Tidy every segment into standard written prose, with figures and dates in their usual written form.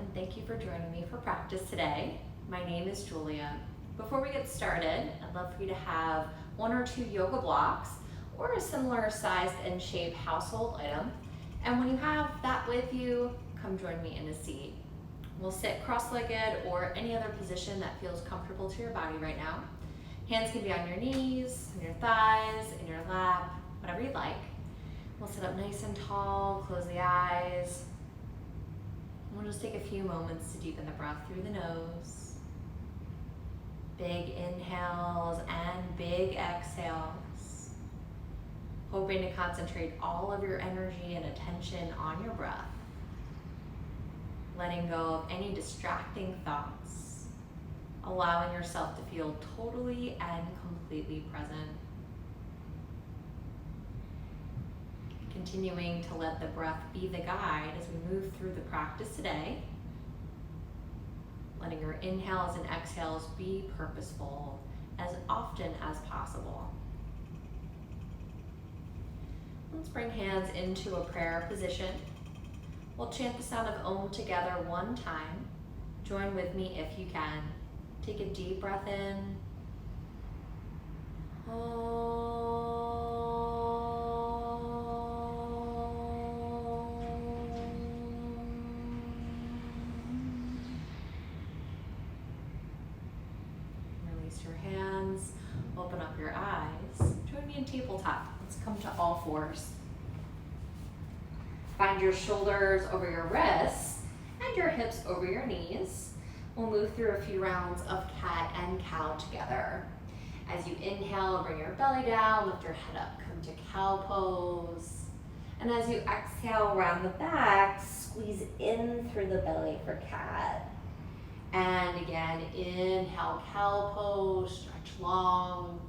and thank you for joining me for practice today. My name is Julia. Before we get started, I'd love for you to have 1 or 2 yoga blocks or a similar sized and shaped household item. And when you have that with you, come join me in a seat. We'll sit cross-legged or any other position that feels comfortable to your body right now. Hands can be on your knees, on your thighs, in your lap, whatever you'd like. We'll sit up nice and tall, close the eyes. We'll just take a few moments to deepen the breath through the nose. Big inhales and big exhales. Hoping to concentrate all of your energy and attention on your breath. Letting go of any distracting thoughts. Allowing yourself to feel totally and completely present. Continuing to let the breath be the guide as we move through the practice today. Letting your inhales and exhales be purposeful as often as possible. Let's bring hands into a prayer position. We'll chant the sound of Om together 1 time. Join with me if you can. Take a deep breath in. Release your hands. Open up your eyes. Join me in tabletop. Let's come to all fours. Find your shoulders over your wrists and your hips over your knees. We'll move through a few rounds of cat and cow together. As you inhale, bring your belly down, lift your head up, come to cow pose. And as you exhale, round the back, squeeze in through the belly for cat. And again, inhale, cow pose, stretch long.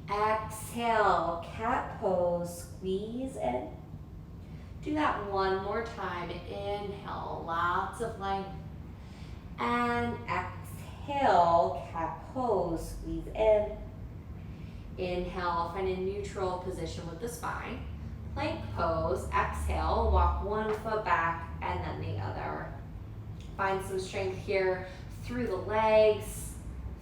Exhale, cat pose, squeeze in. Do that 1 more time. Inhale, lots of length. And exhale, cat pose, squeeze in. Inhale, find a neutral position with the spine. Plank pose, exhale, walk 1 foot back and then the other. Find some strength here through the legs,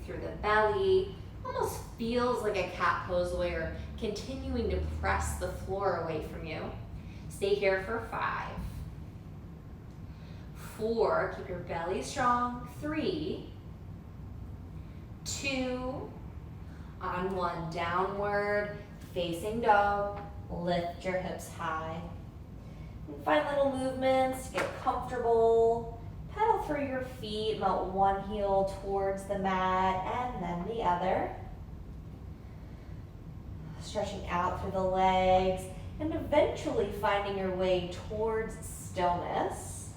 through the belly. Almost feels like a cat pose where you're continuing to press the floor away from you. Stay here for 5. 4, keep your belly strong. 3, 2, on 1, downward facing dog. Lift your hips high. And find little movements to get comfortable. Pedal through your feet, mount 1 heel towards the mat and then the other. Stretching out through the legs and eventually finding your way towards stillness.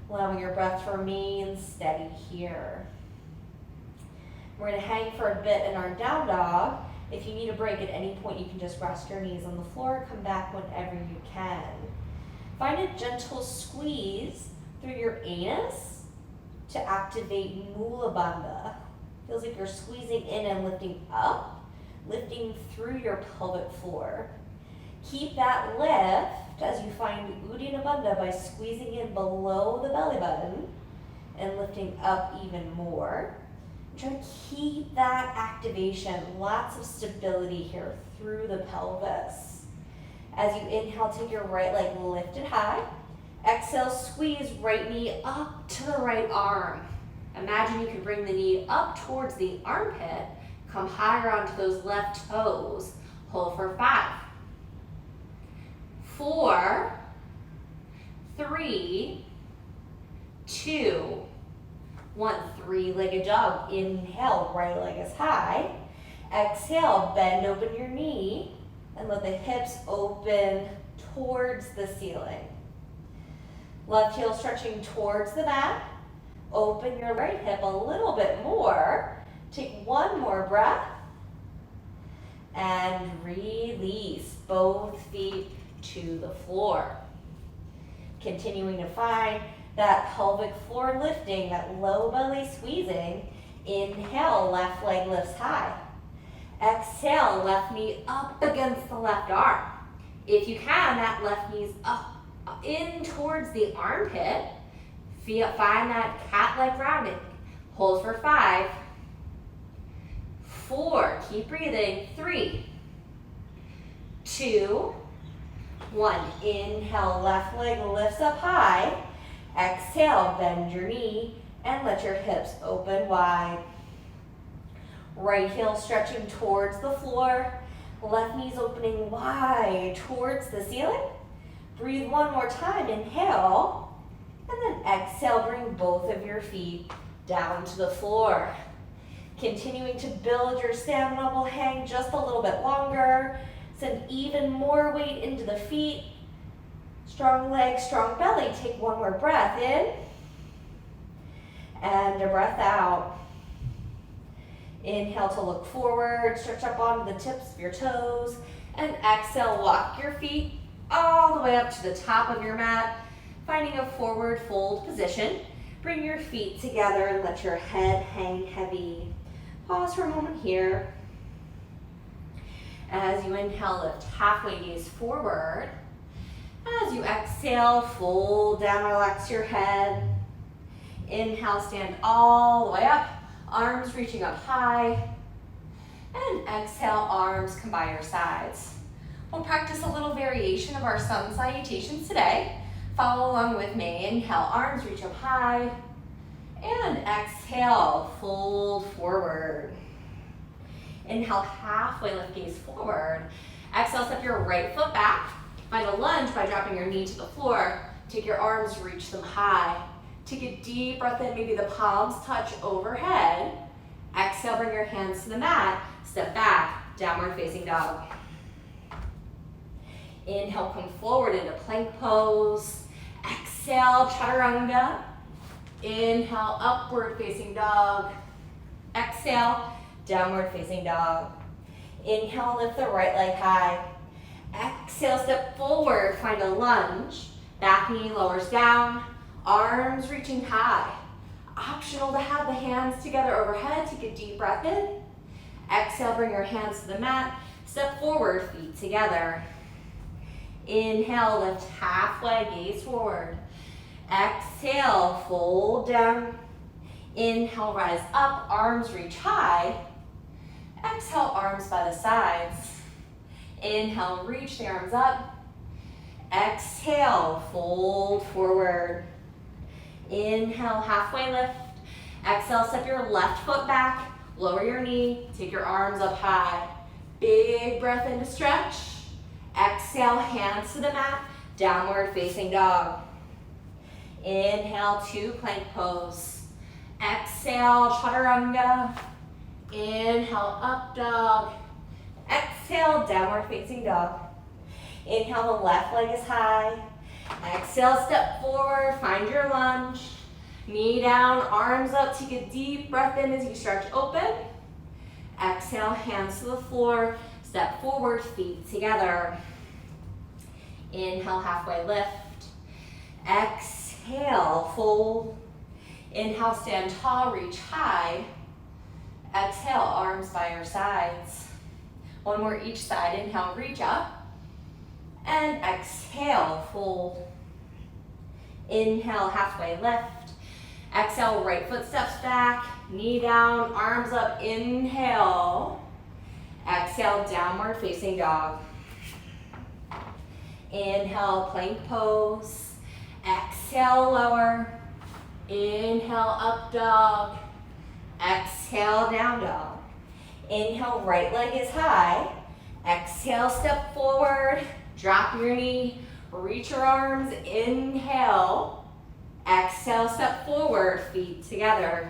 Allowing your breath to remain steady here. We're going to hang for a bit in our down dog. If you need a break at any point, you can just rest your knees on the floor. Come back whenever you can. Find a gentle squeeze through your anus to activate Mula Bandha. Feels like you're squeezing in and lifting up, lifting through your pelvic floor. Keep that lift as you find Uddiyana Bandha by squeezing in below the belly button and lifting up even more. Try to keep that activation, lots of stability here through the pelvis. As you inhale, take your right leg lifted high. Exhale, squeeze right knee up to the right arm. Imagine you can bring the knee up towards the armpit, come higher onto those left toes. Hold for 5. 4, 3, 2, 1. 3-legged dog. Inhale, right leg is high. Exhale, bend open your knee and let the hips open towards the ceiling. Left heel stretching towards the mat. Open your right hip a little bit more. Take 1 more breath. And release both feet to the floor. Continuing to find that pelvic floor lifting, that low belly squeezing. Inhale, left leg lifts high. Exhale, left knee up against the left arm. If you can, that left knee's up, in towards the armpit. Find that cat leg rounded. Hold for 5, 4, keep breathing, 3, 2, 1. Inhale, left leg lifts up high. Exhale, bend your knee and let your hips open wide. Right heel stretching towards the floor. Left knee's opening wide towards the ceiling. Breathe one more time, inhale. And then exhale, bring both of your feet down to the floor. Continuing to build your stamina, we'll hang just a little bit longer. Send even more weight into the feet. Strong legs, strong belly. Take one more breath in. And a breath out. Inhale to look forward, stretch up onto the tips of your toes. And exhale, walk your feet all the way up to the top of your mat, finding a forward fold position. Bring your feet together and let your head hang heavy. Pause for a moment here. As you inhale, lift halfway, gaze forward. As you exhale, fold down, relax your head. Inhale, stand all the way up, arms reaching up high. And exhale, arms come by your sides. We'll practice a little variation of our sun salutations today. Follow along with me. Inhale, arms reach up high. And exhale, fold forward. Inhale, halfway lift, gaze forward. Exhale, step your right foot back. Find a lunge by dropping your knee to the floor. Take your arms, reach them high. Take a deep breath in, maybe the palms touch overhead. Exhale, bring your hands to the mat. Step back, downward facing dog. Inhale, come forward into plank pose. Exhale, chaturanga. Inhale, upward facing dog. Exhale, downward facing dog. Inhale, lift the right leg high. Exhale, step forward, find a lunge. Back knee lowers down, arms reaching high. Optional to have the hands together overhead. Take a deep breath in. Exhale, bring your hands to the mat. Step forward, feet together. Inhale, lift halfway, gaze forward. Exhale, fold down. Inhale, rise up, arms reach high. Exhale, arms by the sides. Inhale, reach the arms up. Exhale, fold forward. Inhale, halfway lift. Exhale, step your left foot back. Lower your knee, take your arms up high. Big breath in to stretch. Exhale, hands to the mat, downward facing dog. Inhale to plank pose. Exhale, chaturanga. Inhale, up dog. Exhale, downward facing dog. Inhale, the left leg is high. Exhale, step forward, find your lunge. Knee down, arms up, take a deep breath in as you stretch open. Exhale, hands to the floor, step forward, feet together. Inhale, halfway lift. Exhale, fold. Inhale, stand tall, reach high. Exhale, arms by your sides. One more each side. Inhale, reach up. And exhale, fold. Inhale, halfway lift. Exhale, right foot steps back, knee down, arms up, inhale. Exhale, downward facing dog. Inhale, plank pose. Exhale, lower. Inhale, up dog. Exhale, down dog. Inhale, right leg is high. Exhale, step forward. Drop your knee, reach your arms, inhale. Exhale, step forward, feet together.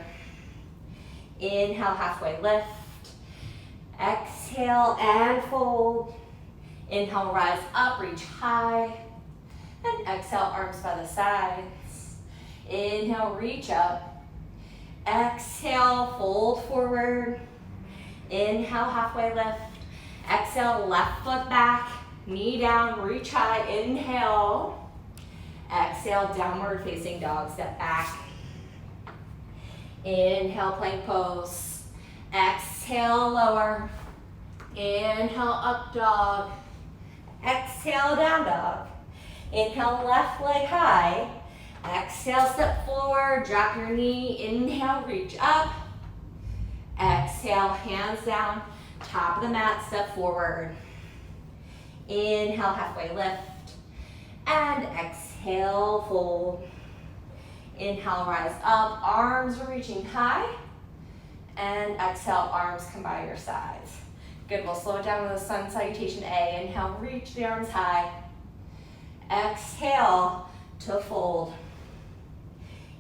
Inhale, halfway lift. Exhale and fold. Inhale, rise up, reach high. And exhale, arms by the sides. Inhale, reach up. Exhale, fold forward. Inhale, halfway lift. Exhale, left foot back. Knee down, reach high, inhale. Exhale, downward facing dog, step back. Inhale, plank pose. Exhale, lower. Inhale, up dog. Exhale, down dog. Inhale, left leg high. Exhale, step forward, drop your knee. Inhale, reach up. Exhale, hands down, top of the mat, step forward. Inhale, halfway lift. And exhale, fold. Inhale, rise up, arms are reaching high. And exhale, arms come by your sides. Good, we'll slow it down with a sun salutation A. Inhale, reach the arms high. Exhale to fold.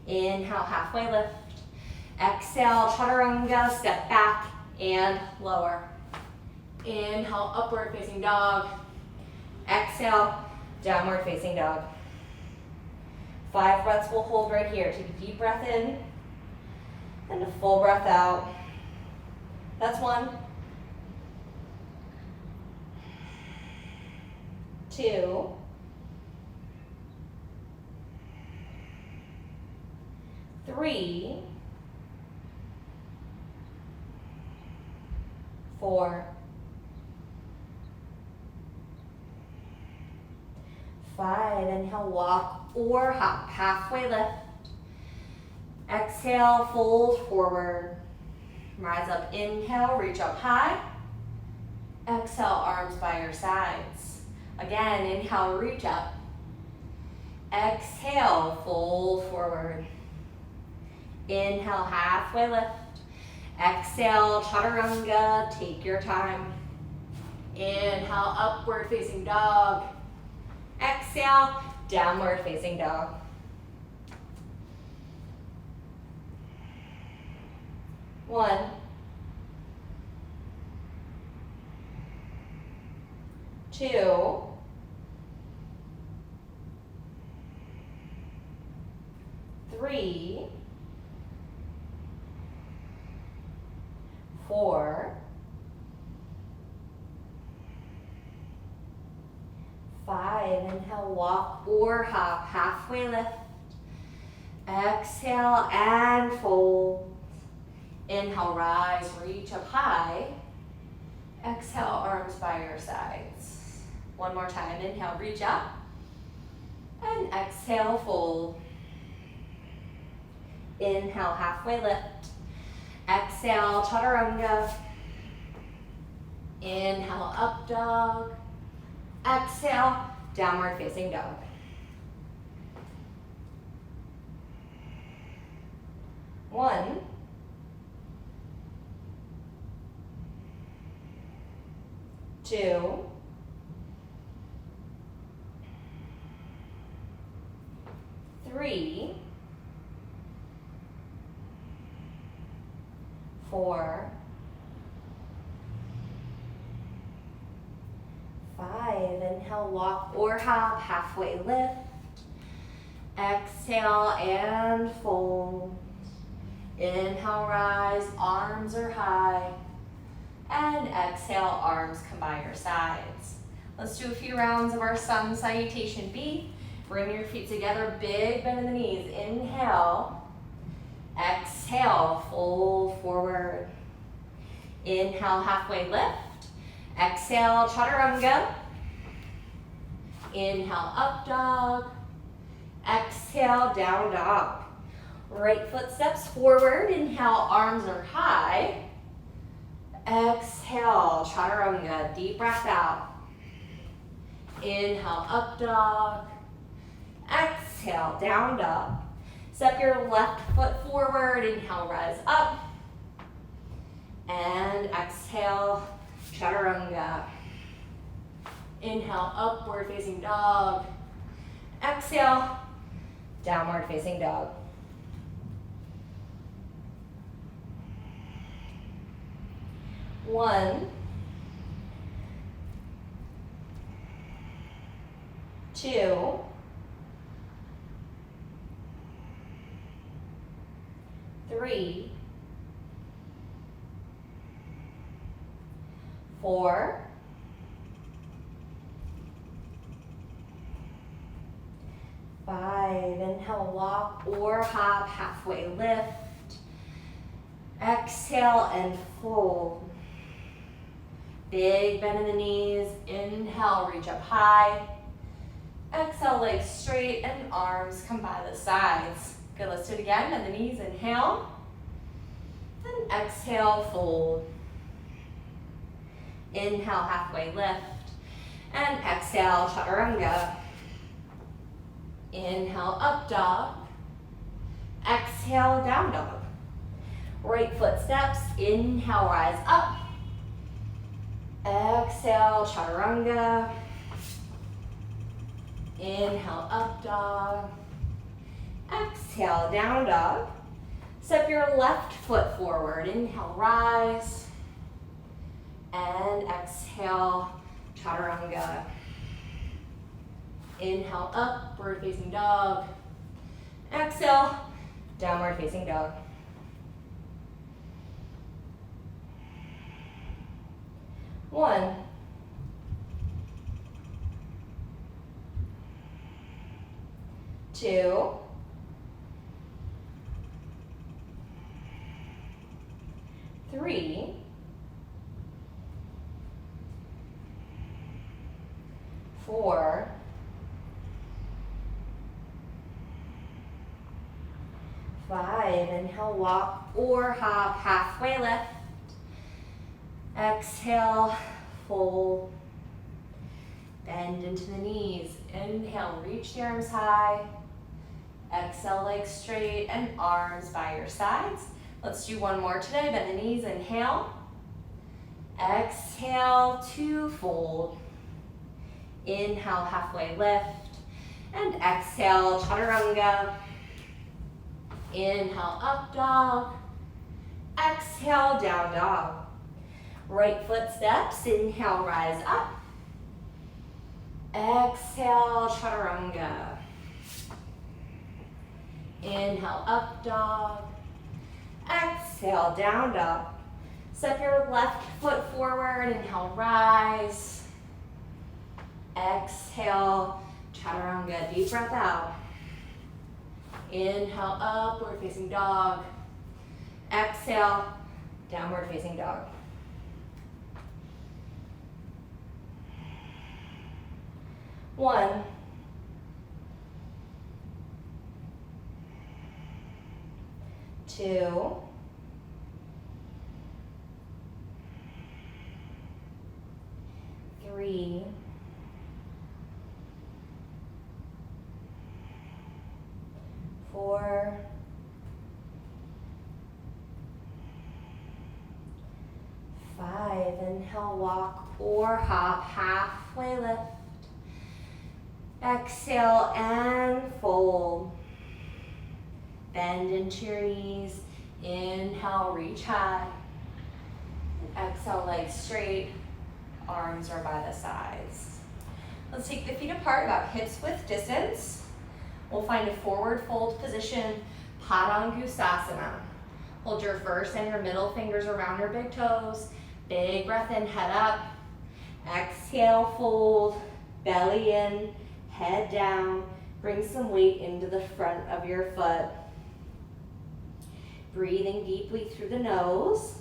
Inhale, halfway lift. Exhale, chaturanga, step back and lower. Inhale, upward facing dog. Exhale, downward facing dog. 5 breaths we'll hold right here. Take a deep breath in and a full breath out. That's 1. 2. 3. 4. 5. Inhale, walk or hop, halfway lift. Exhale, fold forward. Rise up, inhale, reach up high. Exhale, arms by your sides. Again, inhale, reach up. Exhale, fold forward. Inhale, halfway lift. Exhale, chaturanga, take your time. Inhale, upward facing dog. Exhale, downward facing dog. One. 2. 3. 4. 5. Inhale, walk or hop, halfway lift. Exhale and fold. Inhale, rise, reach up high. Exhale, arms by your sides. One more time, inhale, reach up. And exhale, fold. Inhale, halfway lift. Exhale, chaturanga. Inhale, up dog. Exhale, downward facing dog. One. 2. 3. 4. 5. Inhale, walk or hop, halfway lift. Exhale and fold. Inhale, rise, arms are high. And exhale, arms come by your sides. Let's do a few rounds of our sun salutation B. Bring your feet together, big bend in the knees. Inhale. Exhale, fold forward. Inhale, halfway lift. Exhale, chaturanga. Inhale, up dog. Exhale, down dog. Right foot steps forward. Inhale, arms are high. Exhale, chaturanga, deep breath out. Inhale, up dog. Exhale, down dog. Step your left foot forward. Inhale, rise up. And exhale, chaturanga. Inhale, upward facing dog. Exhale, downward facing dog. One. 2. 3. 4. 5. Inhale, walk or hop, halfway lift. Exhale and fold. Big bend in the knees. Inhale, reach up high. Exhale, legs straight and arms come by the sides. Good, let's do it again. Bend the knees, inhale. And exhale, fold. Inhale, halfway lift. And exhale, chaturanga. Inhale, up dog. Exhale, down dog. Right foot steps, inhale, rise up. Exhale, chaturanga. Inhale, up dog. Exhale, down dog. Step your left foot forward. Inhale, rise. And exhale, chaturanga. Inhale, upward facing dog. Exhale, downward facing dog. One. Two. Three. Four. Five. Inhale, walk or hop, halfway lift. Exhale, fold. Bend into the knees. Inhale, reach the arms high. Exhale, legs straight and arms by your sides. Let's do one more today. Bend the knees, inhale. Exhale to fold. Inhale, halfway lift. And exhale, chaturanga. Inhale, up dog. Exhale, down dog. Right foot steps, inhale, rise up. Exhale, chaturanga. Inhale, up dog. Exhale, down dog. Step your left foot forward, inhale, rise. Exhale, chaturanga, deep breath out. Inhale, upward facing dog. Exhale, downward facing dog. One. Two. Three. Four. Five. Inhale, walk or hop, halfway lift. Exhale and fold. Bend into your knees. Inhale, reach high. Exhale, legs straight. Arms are by the sides. Let's take the feet apart about hips width distance. We'll find a forward fold position, Padangusasana. Hold your first and your middle fingers around your big toes. Big breath in, head up. Exhale, fold, belly in, head down. Bring some weight into the front of your foot. Breathing deeply through the nose.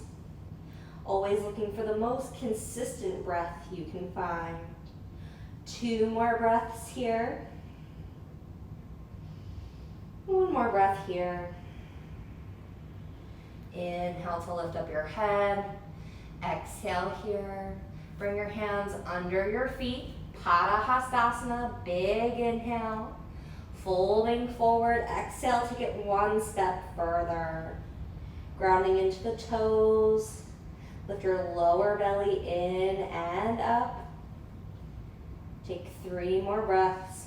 Always looking for the most consistent breath you can find. 2 more breaths here. 1 more breath here. Inhale to lift up your head. Exhale here. Bring your hands under your feet. Padahastasana, big inhale. Folding forward, exhale to get 1 step further. Grounding into the toes. Lift your lower belly in and up. Take 3 more breaths.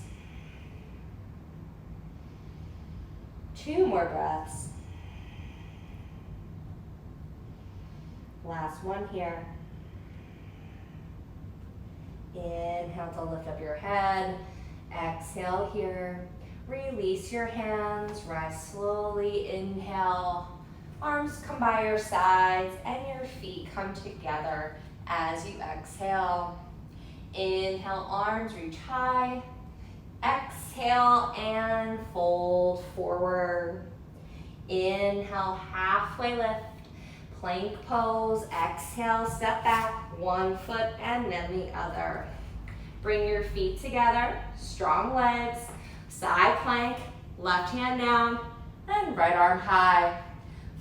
2 more breaths. Last one here. Inhale to lift up your head. Exhale here. Release your hands. Rise slowly. Inhale. Arms come by your sides and your feet come together as you exhale. Inhale, arms reach high. Exhale and fold forward. Inhale, halfway lift. Plank pose. Exhale, step back. 1 foot and then the other. Bring your feet together, strong legs, side plank, left hand down, and right arm high.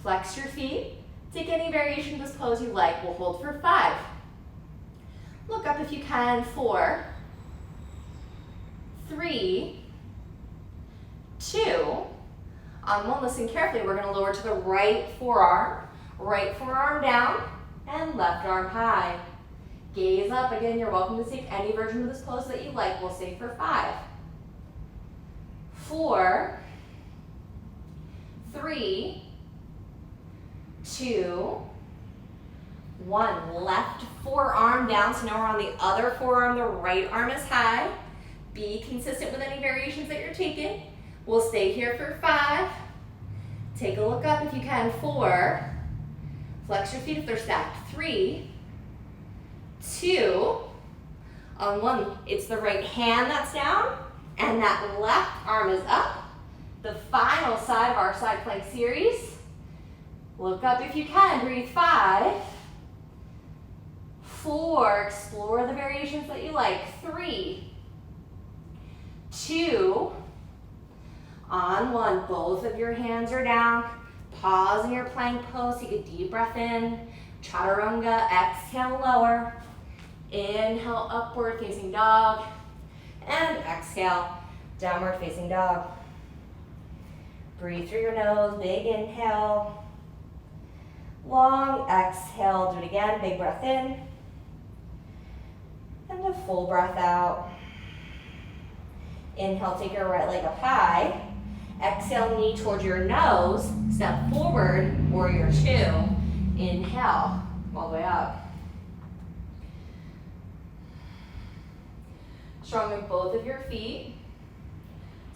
Flex your feet. Take any variation of this pose you like. We'll hold for 5. Look up if you can. 4, 3, 2. On 1, listen carefully. We're going to lower to the right forearm down, and left arm high. Gaze up. Again, you're welcome to take any version of this pose that you like. We'll stay for 5, 4, 3, 2, 1. Left forearm down. So now we're on the other forearm. The right arm is high. Be consistent with any variations that you're taking. We'll stay here for 5. Take a look up if you can. 4. Flex your feet if they're stacked. 3, 2. On 1, it's the right hand that's down, and that left arm is up. The final side of our side plank series. Look up if you can. Breathe. 5, 4. Explore the variations that you like. 3, 2. On 1, both of your hands are down. Pause in your plank pose. Take a deep breath in. Chaturanga. Exhale, lower. Inhale, upward facing dog. And exhale, downward facing dog. Breathe through your nose. Big inhale. Long exhale. Do it again. Big breath in. And a full breath out. Inhale, take your right leg up high. Exhale, knee towards your nose. Step forward, warrior 2. Inhale, all the way up. Strong in both of your feet.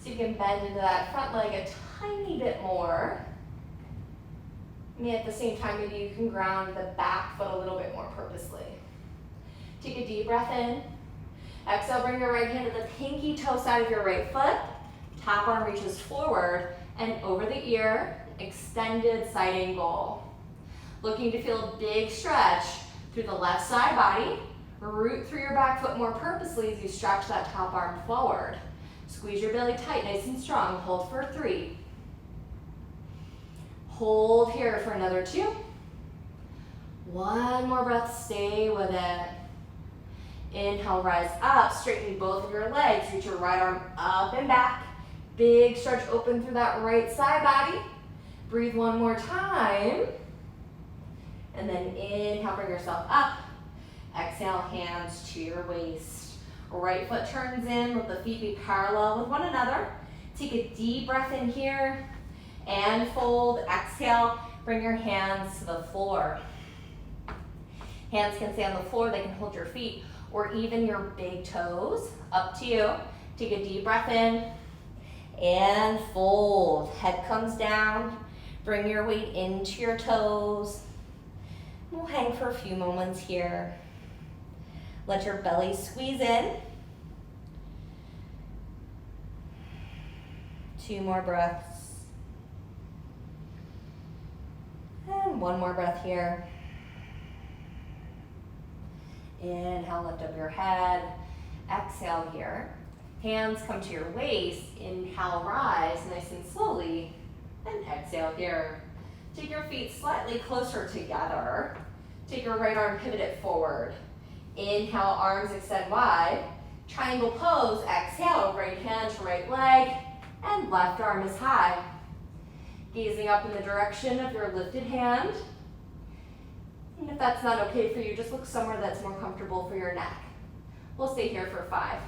So you can bend into that front leg a tiny bit more. And at the same time, maybe you can ground the back foot a little bit more purposely. Take a deep breath in. Exhale, bring your right hand to the pinky toe side of your right foot. Top arm reaches forward and over the ear, extended side angle. Looking to feel a big stretch through the left side body. Root through your back foot more purposely as you stretch that top arm forward. Squeeze your belly tight, nice and strong. Hold for 3. Hold here for another 2. 1 more breath, stay with it. Inhale, rise up, straighten both of your legs. Reach your right arm up and back. Big stretch open through that right side body. Breathe 1 more time. And then inhale, bring yourself up. Exhale, hands to your waist. Right foot turns in, let the feet be parallel with one another. Take a deep breath in here and fold. Exhale, bring your hands to the floor. Hands can stay on the floor, they can hold your feet or even your big toes, up to you. Take a deep breath in and fold. Head comes down, bring your weight into your toes. We'll hang for a few moments here. Let your belly squeeze in. 2 more breaths. And 1 more breath here. Inhale, lift up your head. Exhale here. Hands come to your waist. Inhale, rise nice and slowly. And exhale here. Take your feet slightly closer together. Take your right arm, pivot it forward. Inhale, arms extend wide. Triangle pose. Exhale, right hand to right leg. And left arm is high. Gazing up in the direction of your lifted hand. And if that's not okay for you, just look somewhere that's more comfortable for your neck. We'll stay here for 5,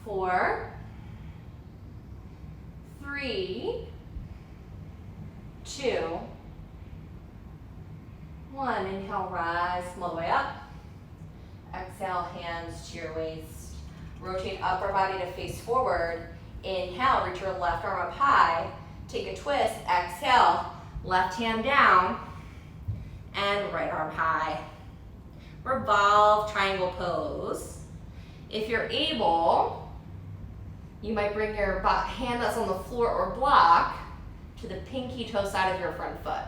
4, 3, 2, 1. Inhale, rise, come all the way up. Exhale, hands to your waist. Rotate upper body to face forward. Inhale, reach your left arm up high. Take a twist. Exhale, left hand down. And right arm high. Revolve triangle pose. If you're able, you might bring your hand that's on the floor or block to the pinky toe side of your front foot.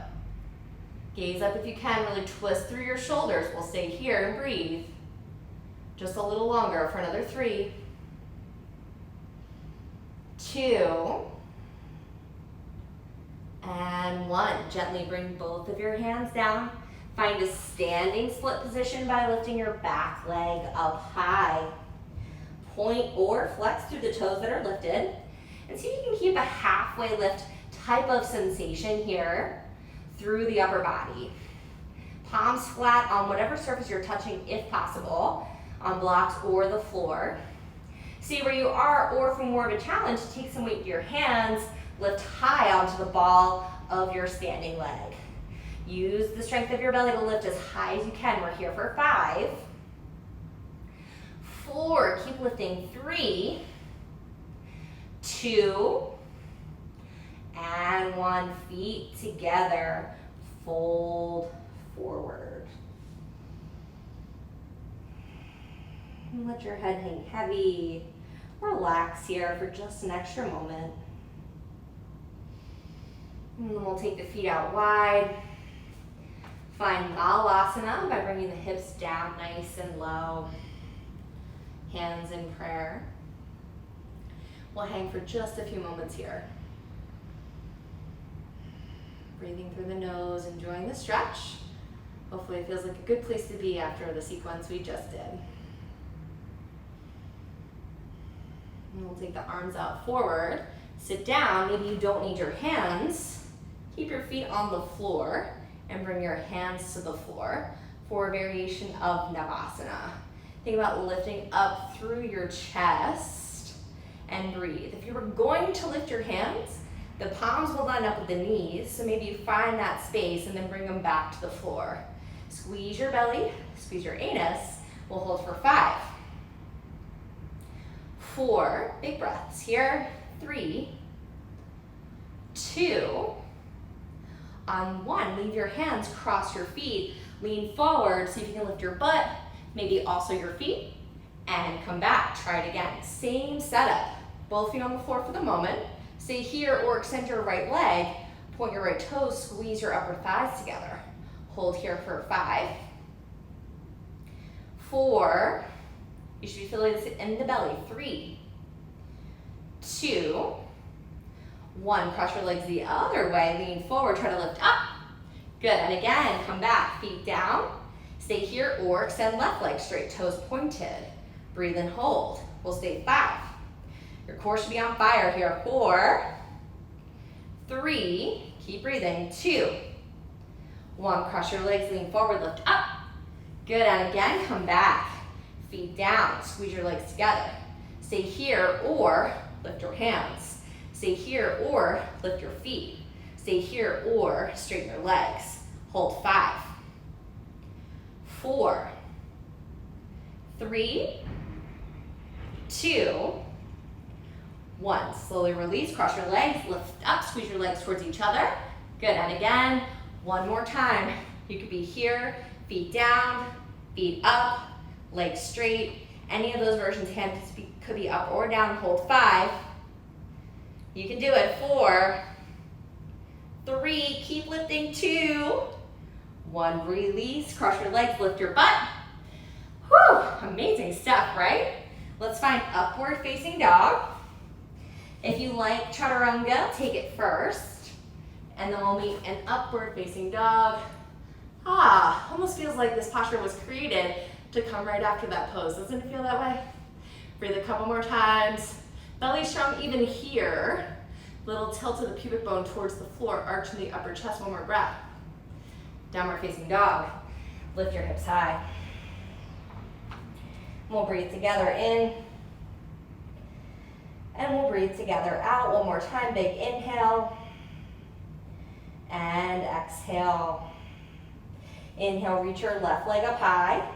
Gaze up if you can, really twist through your shoulders. We'll stay here and breathe. Just a little longer for another 3, 2, and 1. Gently bring both of your hands down. Find a standing split position by lifting your back leg up high. Point or flex through the toes that are lifted. And see if you can keep a halfway lift type of sensation here through the upper body. Palms flat on whatever surface you're touching if possible, on blocks or the floor. See where you are, or for more of a challenge, take some weight to your hands, lift high onto the ball of your standing leg. Use the strength of your belly to lift as high as you can. We're here for 5, 4, keep lifting, 3, 2, and 1. Feet together, fold forward. And let your head hang heavy. Relax here for just an extra moment. And then we'll take the feet out wide. Find Malasana by bringing the hips down nice and low. Hands in prayer. We'll hang for just a few moments here. Breathing through the nose, enjoying the stretch. Hopefully it feels like a good place to be after the sequence we just did. And we'll take the arms out forward. Sit down, maybe you don't need your hands. Keep your feet on the floor and bring your hands to the floor for a variation of Navasana. Think about lifting up through your chest and breathe. If you were going to lift your hands, the palms will line up with the knees, so maybe you find that space and then bring them back to the floor. Squeeze your belly, squeeze your anus. We'll hold for 5, 4, big breaths here, 3, 2, on 1, leave your hands, cross your feet, lean forward, see if you can lift your butt, maybe also your feet, and come back. Try it again. Same setup. Both feet on the floor for the moment. Stay here or extend your right leg, point your right toes, squeeze your upper thighs together. Hold here for 5, 4, you should be feeling this in the belly, 3, 2, 1, cross your legs the other way, lean forward, try to lift up. Good, and again, come back, feet down. Stay here or extend left leg straight, toes pointed. Breathe and hold. We'll stay 5. Your core should be on fire here. 4, 3, keep breathing, 2, 1, cross your legs, lean forward, lift up. Good, and again, come back. Feet down, squeeze your legs together. Stay here or lift your hands. Stay here or lift your feet. Stay here or straighten your legs. Hold 5, 4, 3, 2, 1. Slowly release, cross your legs, lift up, squeeze your legs towards each other. Good, and again, one more time. You could be here, feet down, feet up, legs straight. Any of those versions, hands could be up or down. Hold 5. You can do it. 4, 3, keep lifting. 2, 1, release, cross your legs, lift your butt. Whew, amazing stuff, right? Let's find upward facing dog. If you like chaturanga, take it first, and then we'll meet an upward facing dog. Almost feels like this posture was created to come right after that pose. Doesn't it feel that way? Breathe a couple more times. Belly strong even here. Little tilt of the pubic bone towards the floor, arch in the upper chest. One more breath. Downward facing dog. Lift your hips high. We'll breathe together in. And we'll breathe together out. One more time. Big inhale. And exhale. Inhale, reach your left leg up high.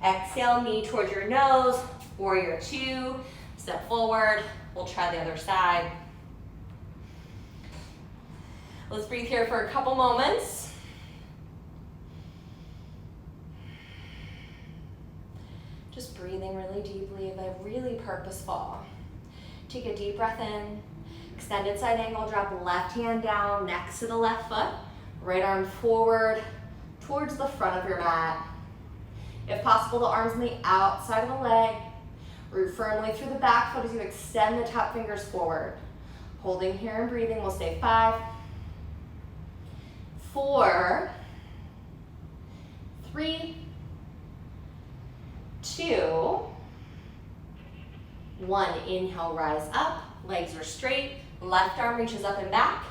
Exhale, knee towards your nose. Warrior 2. Step forward. We'll try the other side. Let's breathe here for a couple moments. Just breathing really deeply, but really purposeful. Take a deep breath in. Extended side angle, drop left hand down next to the left foot. Right arm forward towards the front of your mat. If possible, the arms on the outside of the leg. Root firmly through the back foot as you extend the top fingers forward. Holding here and breathing, we'll stay 5, 4, 3, 2, 1. Inhale, rise up, legs are straight, left arm reaches up and back,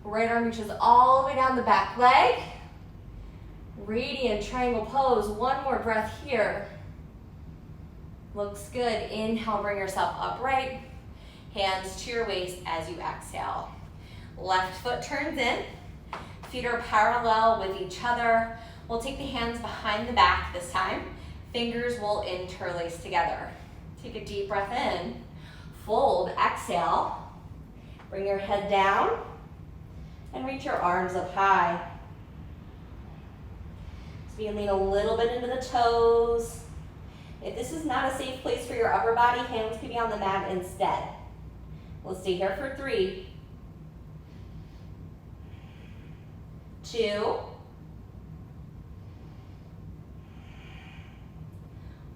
right arm reaches all the way down the back leg. Radiant triangle pose, one more breath here. Looks good. Inhale, bring yourself upright. Hands to your waist as you exhale. Left foot turns in. Feet are parallel with each other. We'll take the hands behind the back this time. Fingers will interlace together. Take a deep breath in. Fold, exhale. Bring your head down and reach your arms up high. So you can lean a little bit into the toes. If this is not a safe place for your upper body, hands can be on the mat instead. We'll stay here for 3, 2,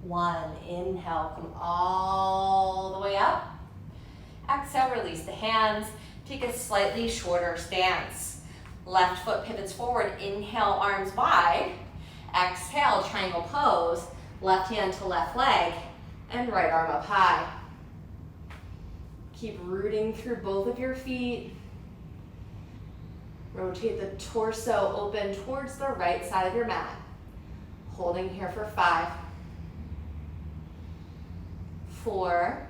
1. Inhale, come all the way up. Exhale, release the hands. Take a slightly shorter stance. Left foot pivots forward. Inhale, arms wide. Exhale, triangle pose. Left hand to left leg. And right arm up high. Keep rooting through both of your feet. Rotate the torso open towards the right side of your mat. Holding here for 5, 4,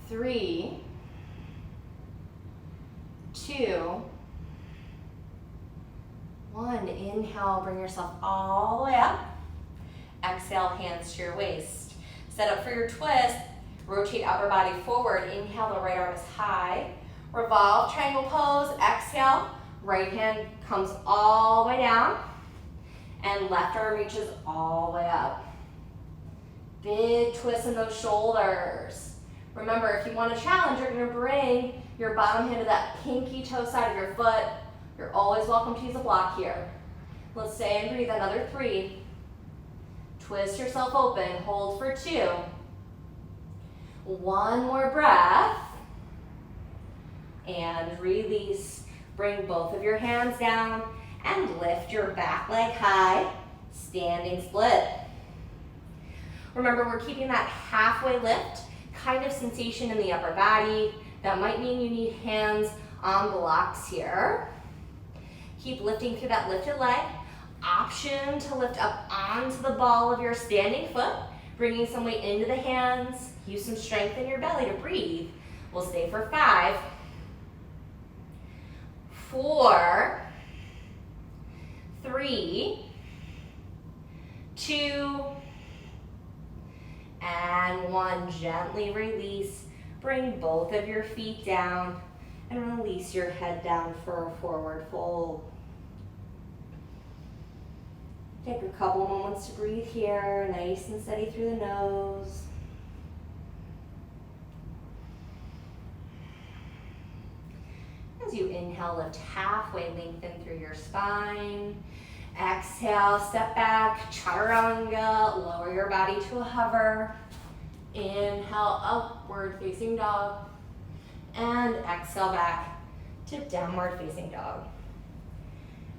3, 2, 1. Inhale, bring yourself all the way up. Exhale, hands to your waist. Set up for your twist. Rotate upper body forward. Inhale, the right arm is high. Revolve, triangle pose. Exhale, right hand comes all the way down. And left arm reaches all the way up. Big twist in those shoulders. Remember, if you want to challenge, you're going to bring your bottom hand to that pinky toe side of your foot. You're always welcome to use a block here. Let's stay and breathe another 3. Twist yourself open. Hold for 2. 1 more breath. And release. Bring both of your hands down and lift your back leg high. Standing split. Remember, we're keeping that halfway lift kind of sensation in the upper body. That might mean you need hands on blocks here. Keep lifting through that lifted leg. Option to lift up onto the ball of your standing foot, bringing some weight into the hands. Use some strength in your belly to breathe. We'll stay for 5, 4, 3, 2, and 1. Gently release. Bring both of your feet down and release your head down for a forward fold. Take a couple moments to breathe here, nice and steady through the nose. As you inhale, lift halfway, lengthen through your spine. Exhale, step back, chaturanga, lower your body to a hover. Inhale, upward facing dog. And exhale back to downward facing dog.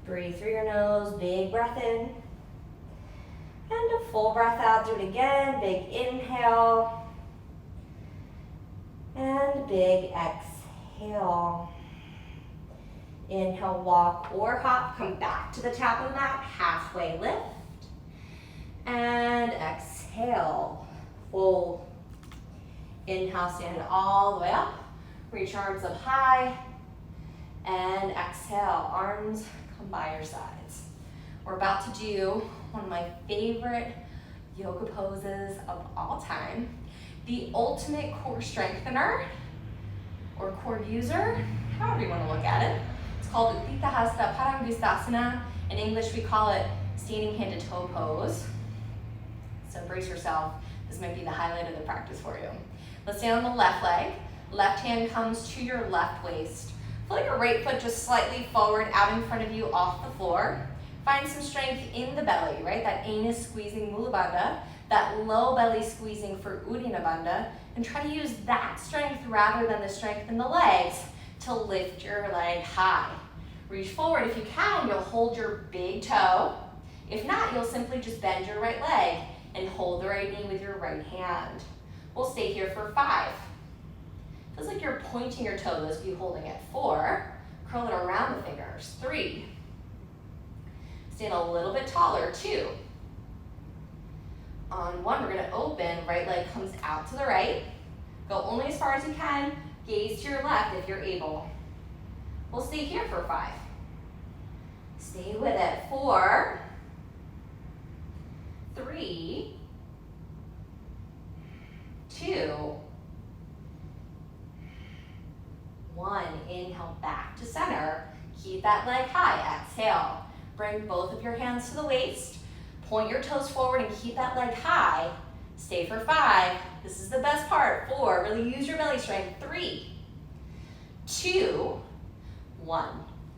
Breathe through your nose, big breath in. And a full breath out, do it again. Big inhale. And big exhale. Inhale, walk or hop, come back to the top of the mat, halfway lift. And exhale, fold. Inhale, stand all the way up. Reach arms up high. And exhale, arms come by your sides. We're about to do one of my favorite yoga poses of all time. The ultimate core strengthener, or core user, however you want to look at it. It's called Utthita Hasta Padangusthasana. In English, we call it standing hand to toe pose. So brace yourself. This might be the highlight of the practice for you. Let's stand on the left leg. Left hand comes to your left waist. Feel like your right foot just slightly forward out in front of you off the floor. Find some strength in the belly, right? That anus squeezing Mula Bandha, that low belly squeezing for Uddiyana Bandha, and try to use that strength rather than the strength in the legs to lift your leg high. Reach forward. If you can, you'll hold your big toe. If not, you'll simply just bend your right leg and hold the right knee with your right hand. We'll stay here for 5. Feels like you're pointing your toe, those of you holding it. 4, curl it around the fingers. 3, stand a little bit taller. 2, on 1, we're gonna open, right leg comes out to the right. Go only as far as you can, gaze to your left if you're able. We'll stay here for 5. Stay with it. 4, 3, 2, 1. Inhale back to center. Keep that leg high. Exhale. Bring both of your hands to the waist. Point your toes forward and keep that leg high. Stay for 5. This is the best part. 4, really use your belly strength. 3, 2, 1.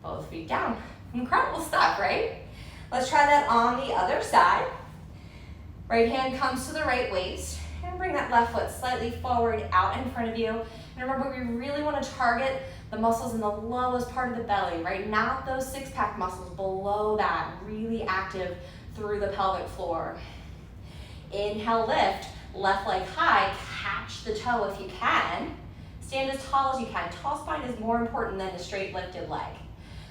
Both feet down. Incredible stuff, right? Let's try that on the other side. Right hand comes to the right waist. And bring that left foot slightly forward out in front of you. And remember, we really want to target the muscles in the lowest part of the belly, right? Not those six-pack muscles below that, really active through the pelvic floor. Inhale, lift, left leg high, catch the toe if you can. Stand as tall as you can. Tall spine is more important than a straight lifted leg.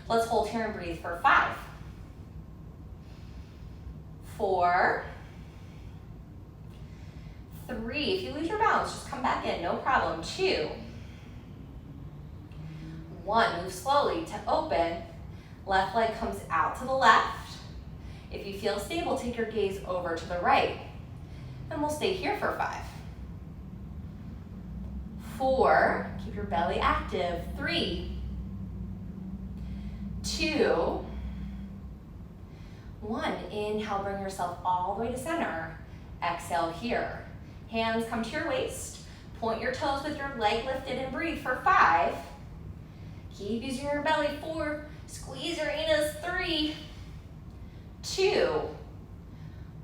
Let's hold here and breathe for 5, 4, 3. If you lose your balance, just come back in, no problem. 2, 1. Move slowly to open. Left leg comes out to the left. If you feel stable, take your gaze over to the right. And we'll stay here for 5, 4. Keep your belly active. 3, 2, 1. Inhale, bring yourself all the way to center. Exhale here. Hands come to your waist. Point your toes with your leg lifted and breathe for 5. Keep using your belly. 4, squeeze your anus. 3, 2,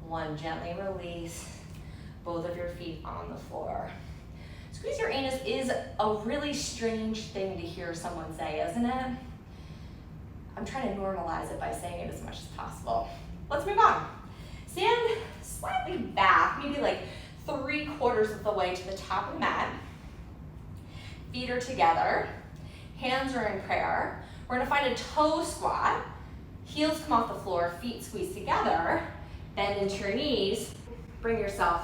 1. Gently release both of your feet on the floor. Squeeze your anus is a really strange thing to hear someone say, isn't it? I'm trying to normalize it by saying it as much as possible. Let's move on. Stand slightly back, maybe like 3/4 of the way to the top of the mat. Feet are together. Hands are in prayer. We're gonna find a toe squat. Heels come off the floor, feet squeeze together. Bend into your knees. Bring yourself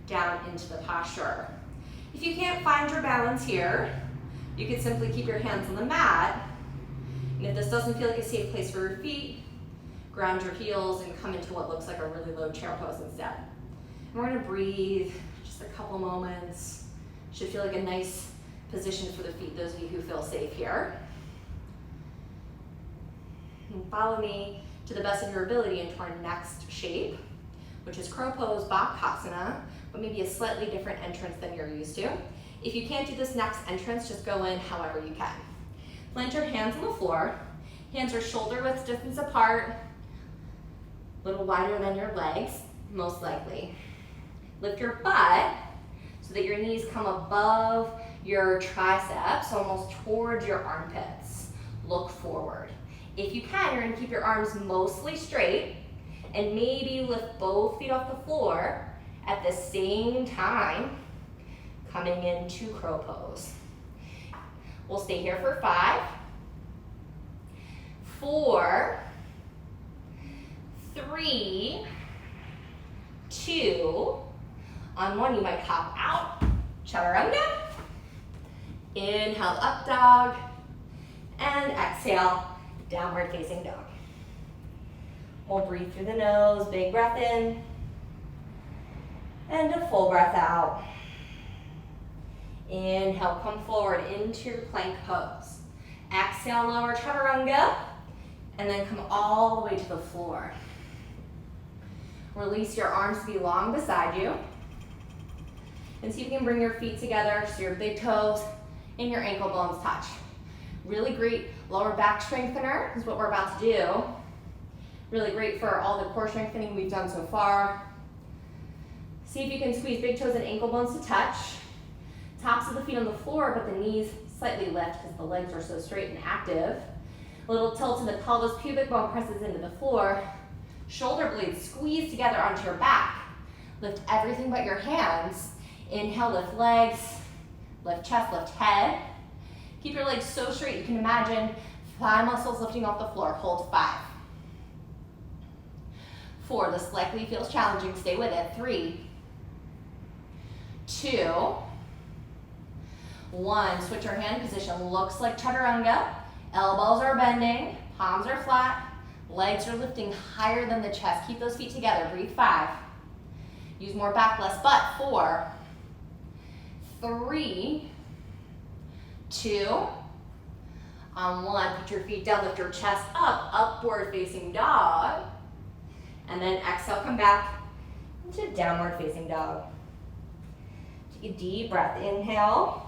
down into the posture. If you can't find your balance here, you can simply keep your hands on the mat. And if this doesn't feel like a safe place for your feet, ground your heels and come into what looks like a really low chair pose instead. And we're gonna breathe just a couple moments. Should feel like a nice position for the feet, those of you who feel safe here. And follow me to the best of your ability into our next shape, which is crow pose, Bakasana, but maybe a slightly different entrance than you're used to. If you can't do this next entrance, just go in however you can. Plant your hands on the floor. Hands are shoulder width distance apart, a little wider than your legs, most likely. Lift your butt so that your knees come above your triceps, almost towards your armpits. Look forward. If you can, you're gonna keep your arms mostly straight and maybe lift both feet off the floor at the same time, coming into crow pose. We'll stay here for 5, 4, 3, 2. On 1, you might hop out, chaturanga. Inhale, up dog. And exhale, downward facing dog. We'll breathe through the nose, big breath in. And a full breath out. Inhale, come forward into your plank pose. Exhale, lower chaturanga. And then come all the way to the floor. Release your arms to be long beside you. And see if you can bring your feet together so your big toes and your ankle bones touch. Really great lower back strengthener is what we're about to do. Really great for all the core strengthening we've done so far. See if you can squeeze big toes and ankle bones to touch. Tops of the feet on the floor, but the knees slightly lift because the legs are so straight and active. A little tilt in the pelvis, pubic bone presses into the floor. Shoulder blades squeeze together onto your back. Lift everything but your hands. Inhale, lift legs, lift chest, lift head. Keep your legs so straight you can imagine thigh muscles lifting off the floor. Hold 5. 4, this likely feels challenging, stay with it. 3, 2, 1. Switch your hand position, looks like chaturanga. Elbows are bending, palms are flat, legs are lifting higher than the chest. Keep those feet together, breathe. 5. Use more back, less butt. 4, 3, 2, on 1. Put your feet down, lift your chest up, upward facing dog. And then exhale, come back into downward facing dog. Take a deep breath, inhale.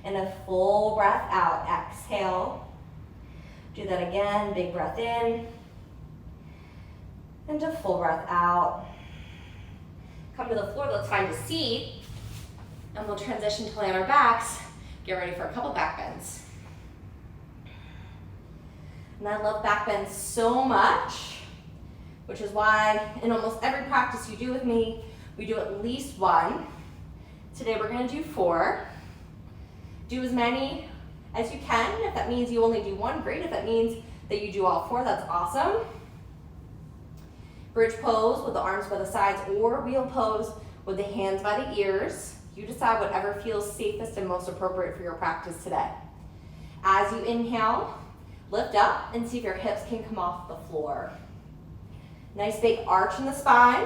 And a full breath out, exhale. Do that again, big breath in. And a full breath out. Come to the floor, let's find a seat. And we'll transition to lay on our backs. Get ready for a couple back bends. And I love back bends so much, which is why in almost every practice you do with me, we do at least 1. Today we're gonna do 4. Do as many as you can. If that means you only do 1, great. If that means that you do all 4, that's awesome. Bridge pose with the arms by the sides, or wheel pose with the hands by the ears. You decide whatever feels safest and most appropriate for your practice today. As you inhale, lift up and see if your hips can come off the floor. Nice big arch in the spine.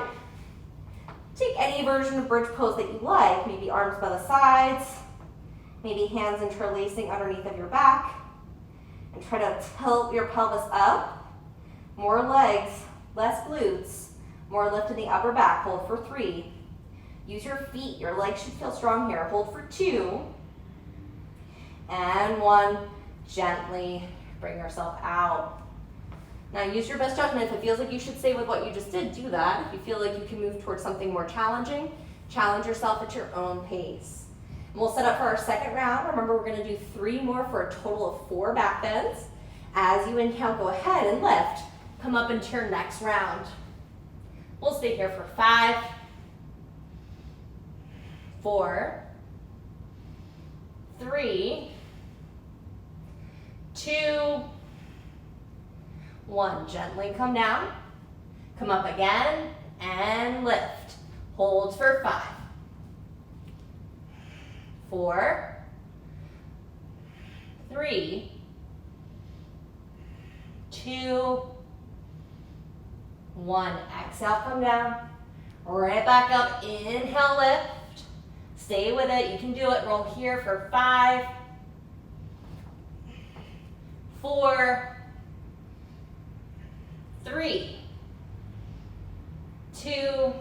Take any version of bridge pose that you like, maybe arms by the sides, maybe hands interlacing underneath of your back, and try to tilt your pelvis up. More legs, less glutes, more lift in the upper back. Hold for 3. Use your feet, your legs should feel strong here. Hold for 2, and 1. Gently bring yourself out. Now use your best judgment. If it feels like you should stay with what you just did, do that. If you feel like you can move towards something more challenging, challenge yourself at your own pace. And we'll set up for our second round. Remember, we're gonna do 3 more for a total of 4 back bends. As you inhale, go ahead and lift. Come up into your next round. We'll stay here for 5, 4, 3, 2, 1. Gently come down. Come up again and lift. Hold for 5, 4, 3, 2, 1. Exhale, come down. Right back up. Inhale, lift. Stay with it. You can do it. Roll here for 5, 4, 3, 2,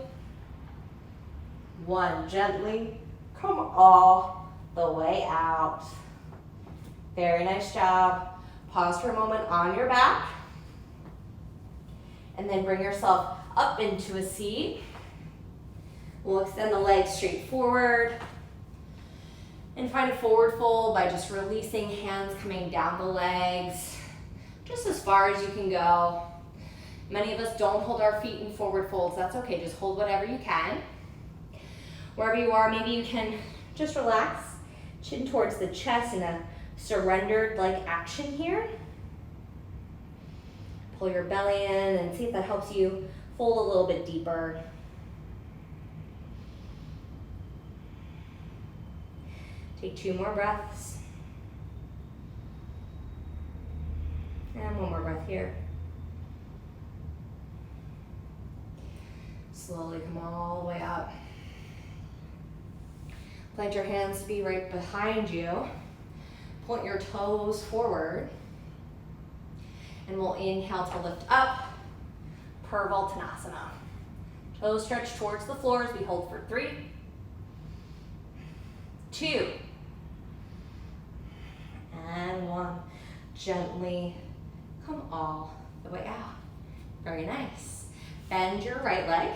1. Gently come all the way out. Very nice job. Pause for a moment on your back. And then bring yourself up into a seat. We'll extend the legs straight forward. And find a forward fold by just releasing hands coming down the legs, just as far as you can go. Many of us don't hold our feet in forward folds. That's okay, just hold whatever you can. Wherever you are, maybe you can just relax, chin towards the chest in a surrendered-like action here. Pull your belly in and see if that helps you fold a little bit deeper. Take 2 more breaths. And 1 more breath here. Slowly come all the way up. Plant your hands to be right behind you. Point your toes forward. And we'll inhale to lift up. Purvaltanasana. Toes stretch towards the floor as we hold for 3, 2, and 1. Gently come all the way out. Very nice. Bend your right leg.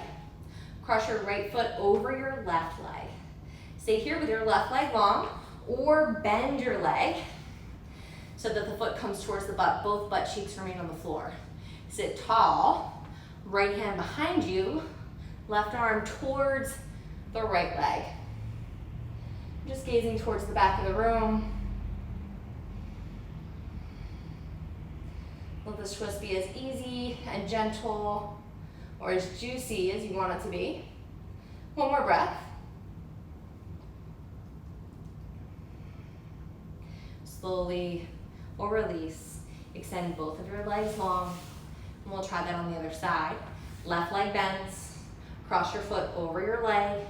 Cross your right foot over your left leg. Stay here with your left leg long, or bend your leg so that the foot comes towards the butt. Both butt cheeks remain on the floor. Sit tall, right hand behind you, left arm towards the right leg. Just gazing towards the back of the room. Let this twist be as easy and gentle or as juicy as you want it to be. One more breath. Slowly we'll release. Extend both of your legs long. And we'll try that on the other side. Left leg bends. Cross your foot over your leg.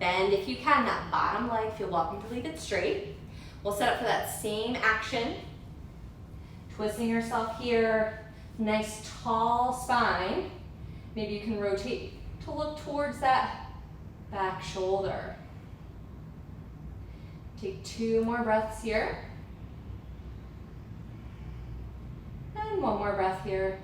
Bend if you can that bottom leg. Feel welcome to leave it straight. We'll set up for that same action. Twisting yourself here. Nice tall spine. Maybe you can rotate to look towards that back shoulder. Take 2 more breaths here. And 1 more breath here.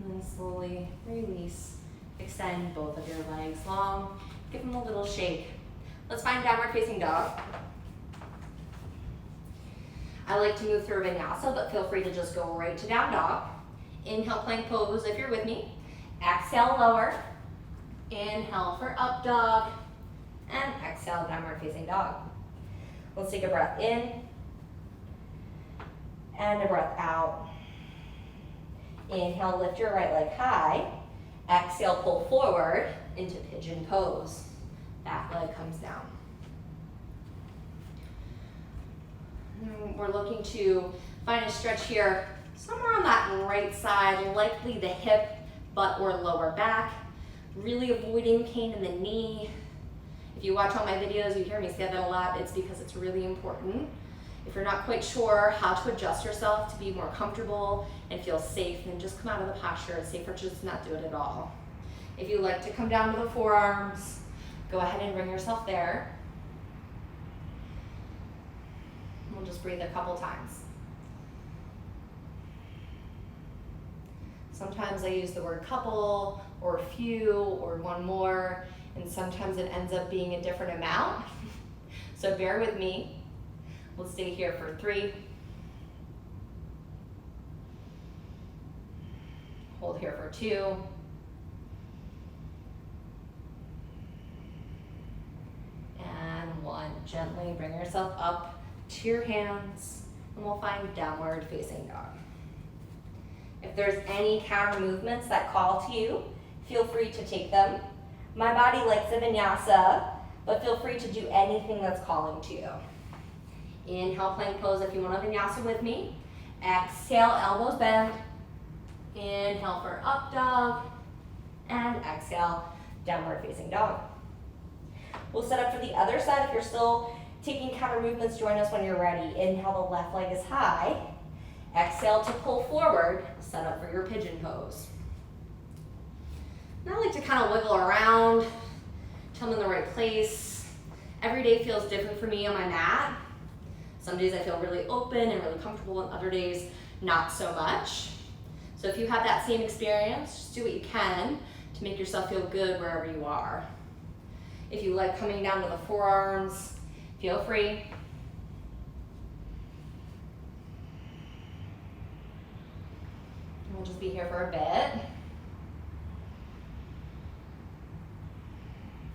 And then slowly release. Extend both of your legs long. Give them a little shake. Let's find downward facing dog. I like to move through vinyasa, but feel free to just go right to down dog. Inhale, plank pose if you're with me. Exhale, lower. Inhale for up dog. And exhale, downward facing dog. Let's take a breath in. And a breath out. Inhale, lift your right leg high. Exhale, pull forward into pigeon pose. Back leg comes down. We're looking to find a stretch here somewhere on that right side, likely the hip, butt, or lower back. Really avoiding pain in the knee. If you watch all my videos, you hear me say that a lot. It's because it's really important. If you're not quite sure how to adjust yourself to be more comfortable and feel safe, then just come out of the posture. It's safer to just not do it at all. If you like to come down to the forearms, go ahead and bring yourself there. We'll just breathe a couple times. Sometimes I use the word couple or few or one more, and sometimes it ends up being a different amount. So bear with me. We'll stay here for 3. Hold here for 2. And 1. Gently bring yourself up to your hands, and we'll find downward facing dog. If there's any counter movements that call to you, feel free to take them. My body likes a vinyasa, but feel free to do anything that's calling to you. Inhale, plank pose if you want a vinyasa with me. Exhale, elbows bend. Inhale for up dog. And exhale, downward facing dog. We'll set up for the other side. If you're still taking counter movements, join us when you're ready. Inhale, the left leg is high. Exhale to pull forward. Set up for your pigeon pose. And I like to kind of wiggle around till I'm in the right place. Every day feels different for me on my mat. Some days I feel really open and really comfortable, and other days not so much. So if you have that same experience, just do what you can to make yourself feel good wherever you are. If you like coming down to the forearms, feel free. We'll just be here for a bit.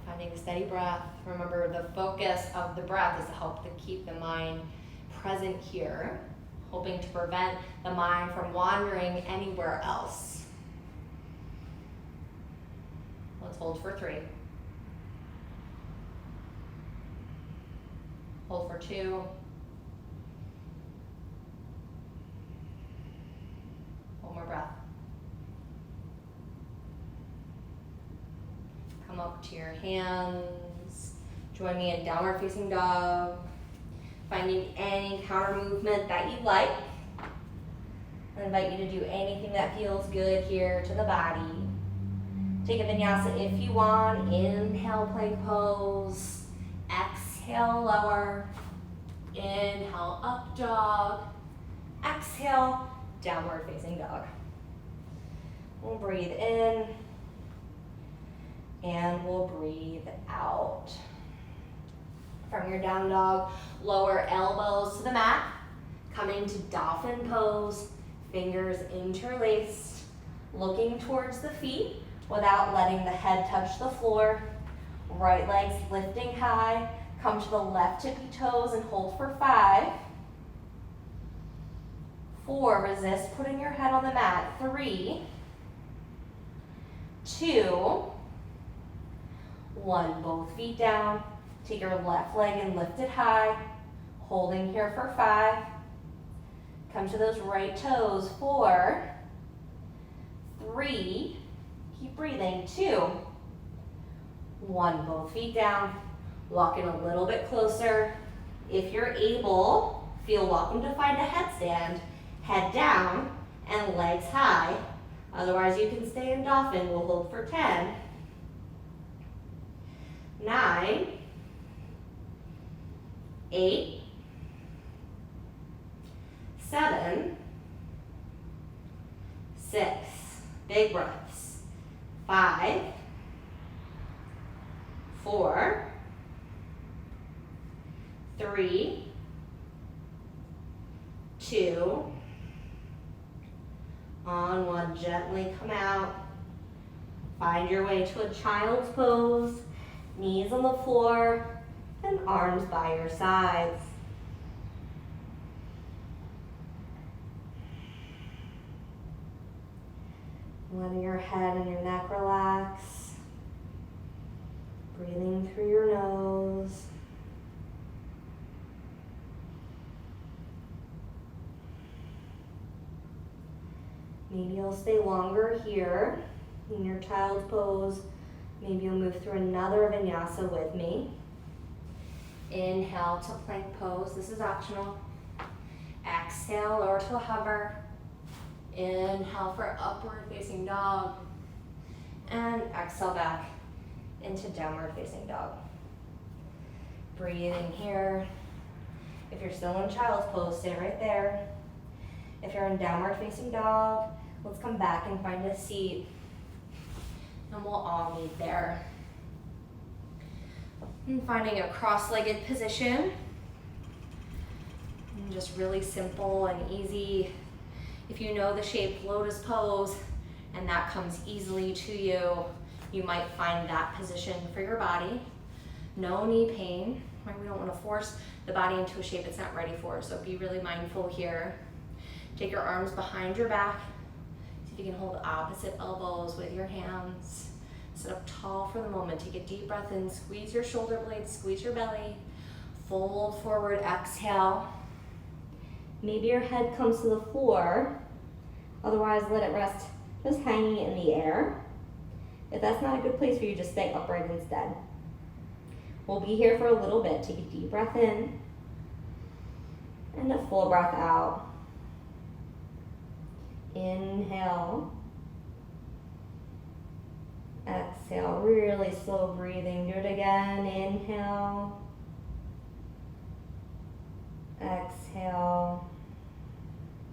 Finding a steady breath. Remember, the focus of the breath is to help to keep the mind present here, hoping to prevent the mind from wandering anywhere else. Let's hold for 3. Hold for 2. One more breath. Come up to your hands. Join me in downward facing dog. Finding any counter movement that you like. I invite you to do anything that feels good here to the body. Take a vinyasa if you want. Inhale, plank pose. Exhale, lower. Inhale, up dog. Exhale, downward facing dog. We'll breathe in and we'll breathe out. From your down dog, lower elbows to the mat, coming to Dolphin Pose, fingers interlaced, looking towards the feet without letting the head touch the floor. Right leg's lifting high, come to the left tippy toes and hold for 5. 4, resist putting your head on the mat. 3, 2, 1, both feet down. Take your left leg and lift it high, holding here for 5. Come to those right toes. 4, 3, keep breathing. 2, 1, both feet down. Walk in a little bit closer. If you're able, feel welcome to find a headstand. Head down and legs high. Otherwise, you can stay in dolphin. We'll hold for 10, 9, 8, 7, 6, big breaths, 5, 4, 3, 2, on 1, gently come out. Find your way to a child's pose, knees on the floor, and arms by your sides. Letting your head and your neck relax. Breathing through your nose. Maybe you'll stay longer here in your child's pose. Maybe you'll move through another vinyasa with me. Inhale to plank pose. This is optional. Exhale, lower to a hover. Inhale for upward facing dog. And exhale back into downward facing dog. Breathe in here. If you're still in child's pose, stay right there. If you're in downward facing dog, let's come back and find a seat. And we'll all meet there. And finding a cross-legged position. And just really simple and easy. If you know the shape lotus pose and that comes easily to you, you might find that position for your body. No knee pain. Right? We don't want to force the body into a shape it's not ready for, so be really mindful here. Take your arms behind your back. See if you can hold opposite elbows with your hands. Sit up tall for the moment. Take a deep breath in. Squeeze your shoulder blades. Squeeze your belly. Fold forward. Exhale. Maybe your head comes to the floor. Otherwise, let it rest just hanging in the air. If that's not a good place for you, just stay upright instead. We'll be here for a little bit. Take a deep breath in. And a full breath out. Inhale. Exhale, really slow breathing. Do it again. Inhale. Exhale.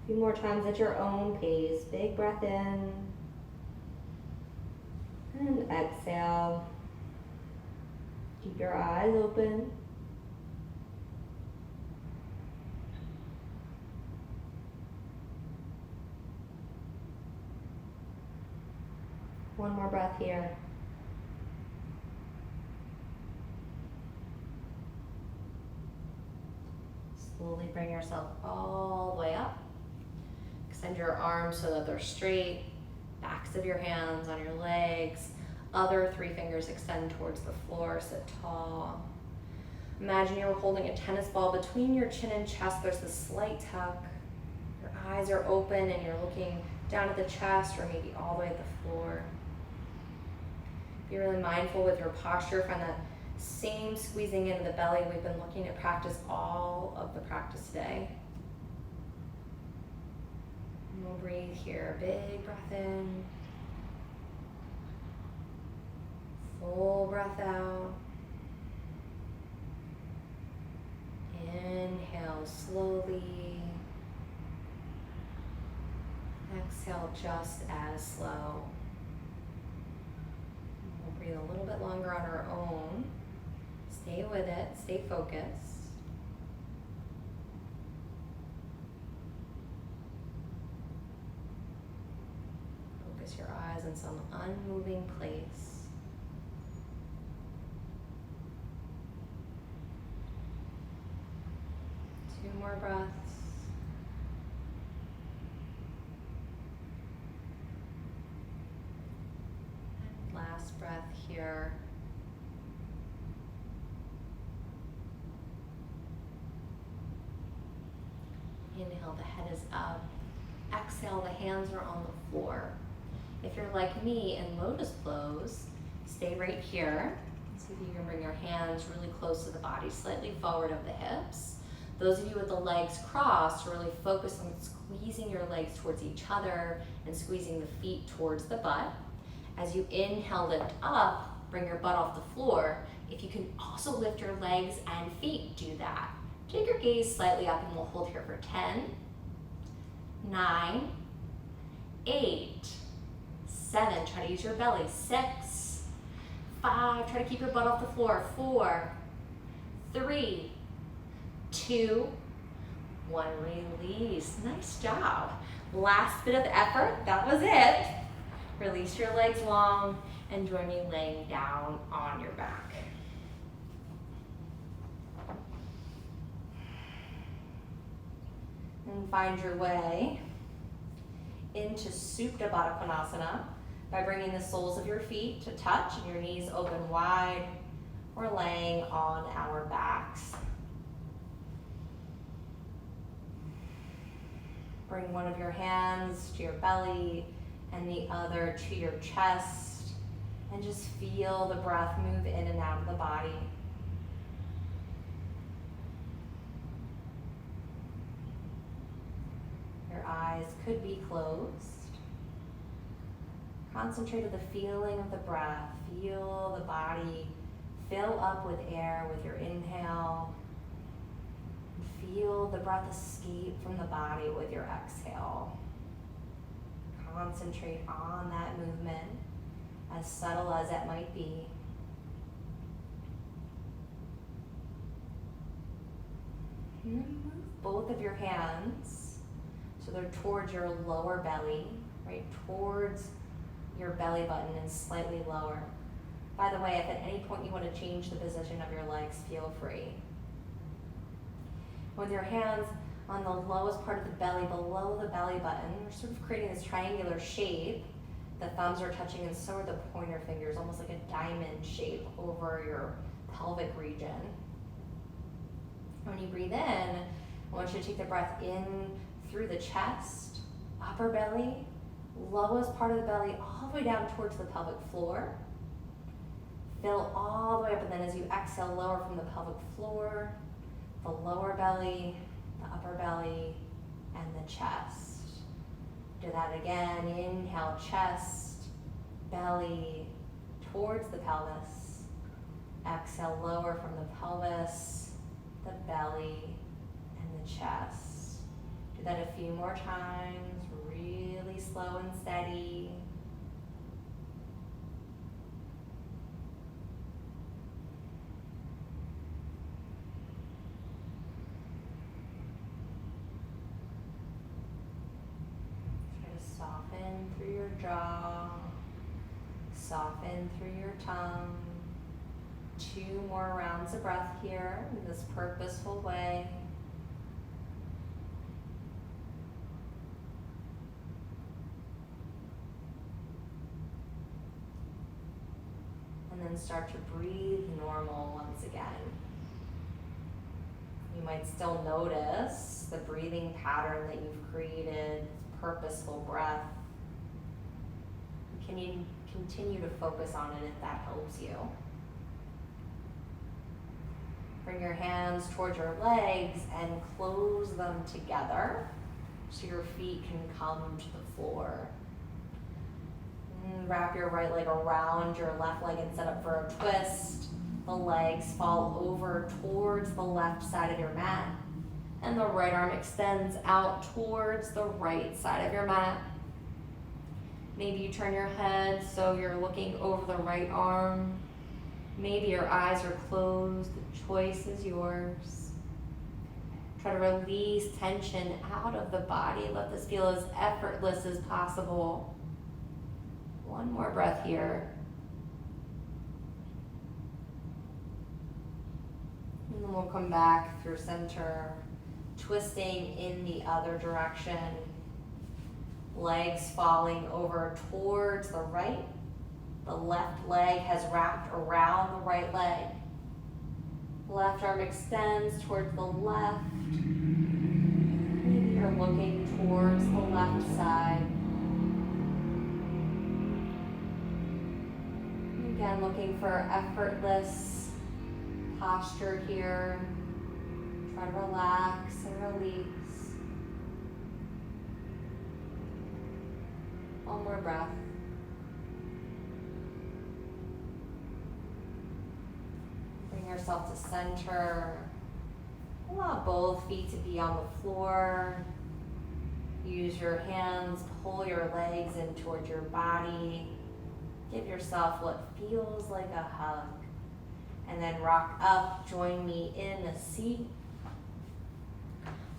A few more times at your own pace. Big breath in. And exhale. Keep your eyes open. One more breath here. Slowly bring yourself all the way up. Extend your arms so that they're straight. Backs of your hands on your legs. Other 3 fingers extend towards the floor. Sit tall. Imagine you're holding a tennis ball between your chin and chest. There's this slight tuck. Your eyes are open and you're looking down at the chest or maybe all the way at the floor. Be really mindful with your posture. Find that same squeezing into the belly we've been looking at practice all of the practice today. And we'll breathe here. Big breath in. Full breath out. Inhale slowly. out just as slow. We'll breathe a little bit longer on our own. Stay with it, stay focused. Focus your eyes on some unmoving place. Two more breaths. And last breath here. Inhale, the head is up. Exhale, the hands are on the floor. If you're like me in lotus pose, stay right here. See if you can bring your hands really close to the body, slightly forward of the hips. Those of you with the legs crossed, really focus on squeezing your legs towards each other and squeezing the feet towards the butt. As you inhale, lift up, bring your butt off the floor. If you can also lift your legs and feet, do that. Take your gaze slightly up and we'll hold here for 10, 9, 8, 7, try to use your belly, 6, 5, try to keep your butt off the floor, 4, 3, 2, 1, release. Nice job. Last bit of effort, that was it. Release your legs long and join me laying down on your back. And find your way into Supta Baddha Konasana by bringing the soles of your feet to touch and your knees open wide. We're laying on our backs. Bring one of your hands to your belly and the other to your chest, and just feel the breath move in and out of the body. Your eyes could be closed. Concentrate on the feeling of the breath. Feel the body fill up with air with your inhale. Feel the breath escape from the body with your exhale. Concentrate on that movement, as subtle as it might be. And then move both of your hands so they're towards your lower belly, right towards your belly button and slightly lower. By the way, if at any point you want to change the position of your legs, feel free. With your hands on the lowest part of the belly, below the belly button, we're sort of creating this triangular shape. The thumbs are touching and so are the pointer fingers, almost like a diamond shape over your pelvic region. When you breathe in, I want you to take the breath in through the chest, upper belly, lowest part of the belly, all the way down towards the pelvic floor. Fill all the way up, and then as you exhale, lower from the pelvic floor, the lower belly, the upper belly, and the chest. Do that again. Inhale, chest, belly, towards the pelvis. Exhale, lower from the pelvis, the belly, and the chest. Do that a few more times, really slow and steady. Soften through your jaw, soften through your tongue. 2 more rounds of breath here in this purposeful way. And then start to breathe normal once again. You might still notice the breathing pattern that you've created. Purposeful breath. Can you continue to focus on it if that helps you? Bring your hands towards your legs and close them together so your feet can come to the floor. And wrap your right leg around your left leg and set up for a twist. The legs fall over towards the left side of your mat. And the right arm extends out towards the right side of your mat. Maybe you turn your head so you're looking over the right arm. Maybe your eyes are closed. The choice is yours. Try to release tension out of the body. Let this feel as effortless as possible. One more breath here. And then we'll come back through center, twisting in the other direction. Legs falling over towards the right. The left leg has wrapped around the right leg. Left arm extends towards the left. Maybe you're looking towards the left side. Again, looking for effortless posture here. Try to relax and release. One more breath. Bring yourself to center. Allow both feet to be on the floor. Use your hands, pull your legs in towards your body. Give yourself what feels like a hug. And then rock up, join me in a seat.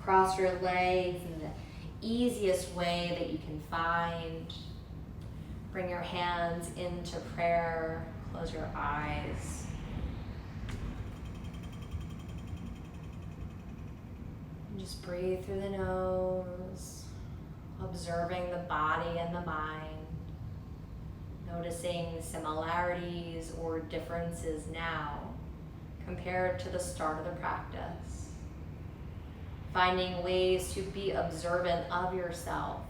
Cross your legs in the easiest way that you can find. Bring your hands into prayer. Close your eyes. And just breathe through the nose, observing the body and the mind. Noticing similarities or differences now compared to the start of the practice. Finding ways to be observant of yourself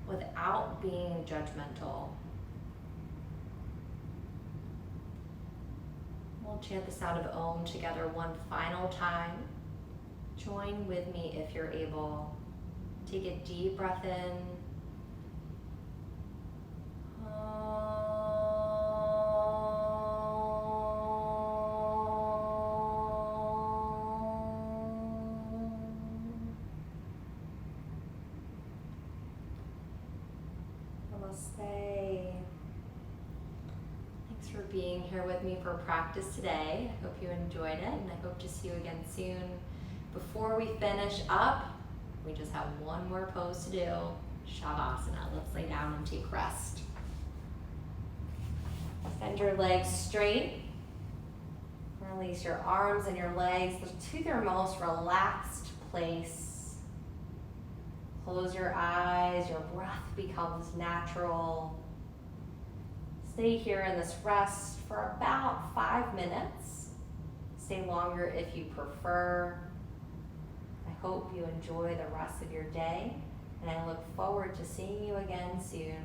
without being judgmental. We'll chant the sound of Om together one final time. Join with me if you're able. Take a deep breath in. Namaste. Thanks for being here with me for practice today. I hope you enjoyed it, and I hope to see you again soon. Before we finish up, we just have one more pose to do. Shavasana. Let's lay down and take rest. Send your legs straight. Release your arms and your legs to their most relaxed place. Close your eyes, your breath becomes natural. Stay here in this rest for about 5 minutes. Stay longer if you prefer. I hope you enjoy the rest of your day, and I look forward to seeing you again soon.